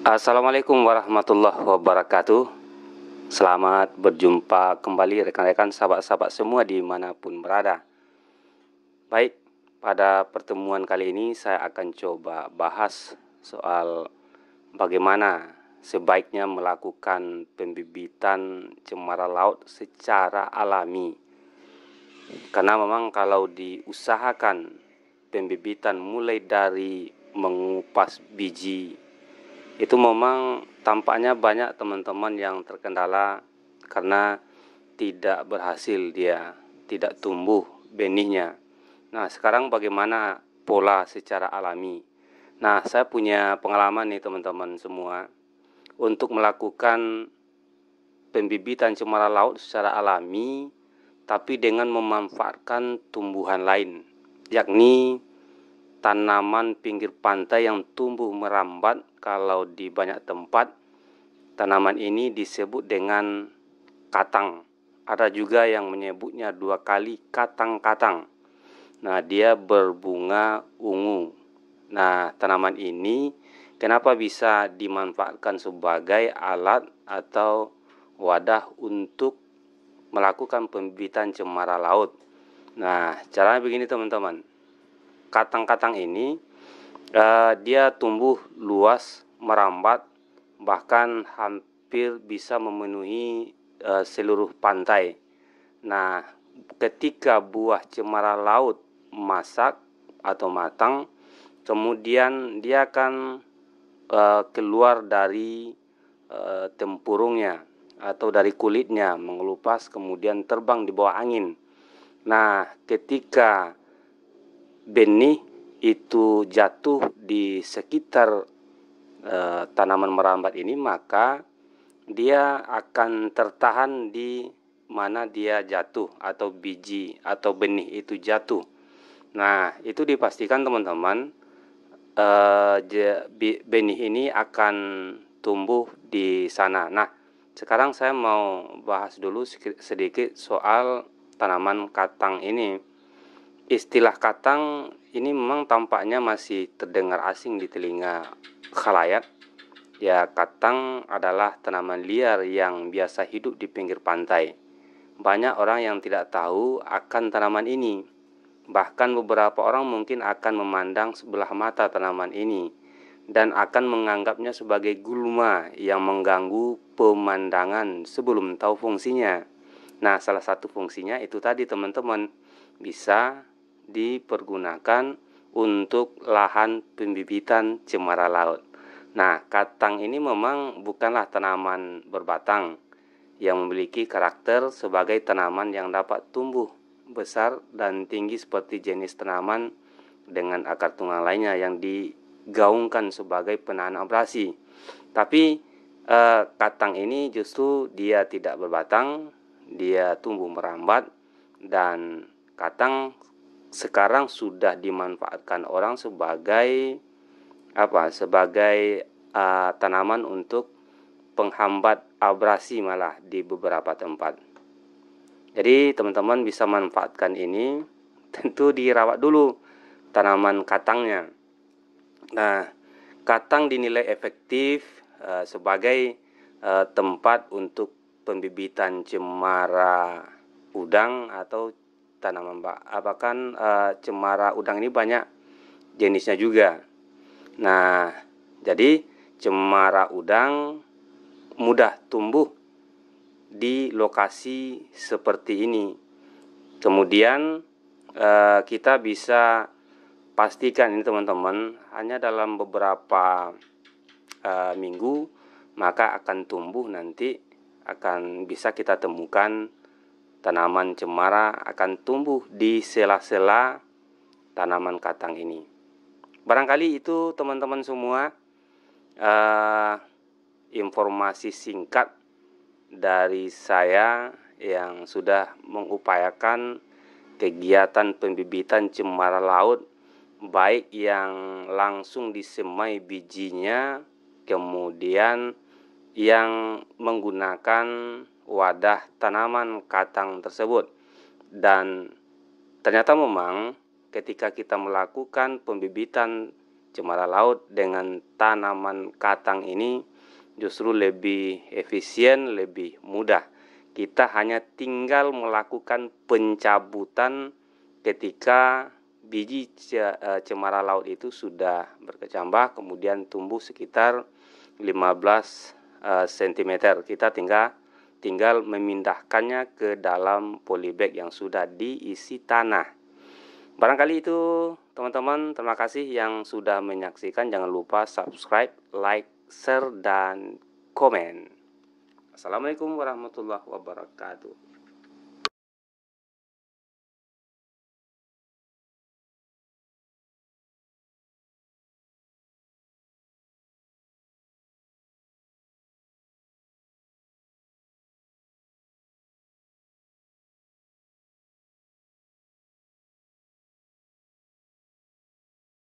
Assalamualaikum warahmatullahi wabarakatuh. Selamat berjumpa kembali rekan-rekan sahabat-sahabat semua dimanapun berada. Baik, pada pertemuan kali ini saya akan coba bahas soal bagaimana sebaiknya melakukan pembibitan cemara laut secara alami. Karena memang kalau diusahakan pembibitan mulai dari mengupas biji, itu memang tampaknya banyak teman-teman yang terkendala karena tidak berhasil, dia tidak tumbuh benihnya. Nah, sekarang bagaimana pola secara alami? Nah, saya punya pengalaman nih teman-teman semua untuk melakukan pembibitan cemara laut secara alami, tapi dengan memanfaatkan tumbuhan lain, yakni tanaman pinggir pantai yang tumbuh merambat. Kalau di banyak tempat tanaman ini disebut dengan katang. Ada juga yang menyebutnya dua kali katang-katang. Nah, dia berbunga ungu. Nah, tanaman ini kenapa bisa dimanfaatkan sebagai alat atau wadah untuk melakukan pembibitan cemara laut? Nah, caranya begini teman-teman. Katang-katang ini dia tumbuh luas, merambat, bahkan hampir bisa memenuhi seluruh pantai. Nah, ketika buah cemara laut masak atau matang, kemudian dia akan keluar dari tempurungnya atau dari kulitnya, mengelupas kemudian terbang di bawah angin. Nah, ketika benih itu jatuh di sekitar tanaman merambat ini, maka dia akan tertahan di mana dia jatuh atau biji atau benih itu jatuh. Nah, itu dipastikan teman-teman benih ini akan tumbuh di sana. Nah, sekarang saya mau bahas dulu sedikit soal tanaman katang ini. Istilah katang ini memang tampaknya masih terdengar asing di telinga khalayak. Ya, katang adalah tanaman liar yang biasa hidup di pinggir pantai. Banyak orang yang tidak tahu akan tanaman ini. Bahkan beberapa orang mungkin akan memandang sebelah mata tanaman ini dan akan menganggapnya sebagai gulma yang mengganggu pemandangan sebelum tahu fungsinya. Nah, salah satu fungsinya itu tadi teman-teman, bisa dipergunakan untuk lahan pembibitan cemara laut. Nah, katang ini memang bukanlah tanaman berbatang yang memiliki karakter sebagai tanaman yang dapat tumbuh besar dan tinggi seperti jenis tanaman dengan akar tunggal lainnya yang digaungkan sebagai penahan abrasi. Tapi katang ini justru dia tidak berbatang, dia tumbuh merambat, dan katang sekarang sudah dimanfaatkan orang sebagai tanaman untuk penghambat abrasi malah di beberapa tempat. Jadi teman-teman bisa manfaatkan ini, tentu dirawat dulu tanaman katangnya. Nah, katang dinilai efektif sebagai tempat untuk pembibitan cemara udang atau tanaman cemara udang ini banyak jenisnya juga. Nah, jadi cemara udang mudah tumbuh di lokasi seperti ini. Kemudian kita bisa pastikan ini teman-teman, hanya dalam beberapa minggu maka akan tumbuh, nanti akan bisa kita temukan tanaman cemara akan tumbuh di sela-sela tanaman katang ini. Barangkali itu teman-teman semua informasi singkat dari saya yang sudah mengupayakan kegiatan pembibitan cemara laut, baik yang langsung disemai bijinya, kemudian yang menggunakan wadah tanaman katang tersebut. Dan ternyata memang ketika kita melakukan pembibitan cemara laut dengan tanaman katang ini justru lebih efisien, lebih mudah. Kita hanya tinggal melakukan pencabutan ketika biji cemara laut itu sudah berkecambah, kemudian tumbuh sekitar 15 cm. Kita tinggal memindahkannya ke dalam polybag yang sudah diisi tanah. Barangkali itu teman-teman, terima kasih yang sudah menyaksikan. Jangan lupa subscribe, like, share, dan komen. Assalamualaikum warahmatullahi wabarakatuh.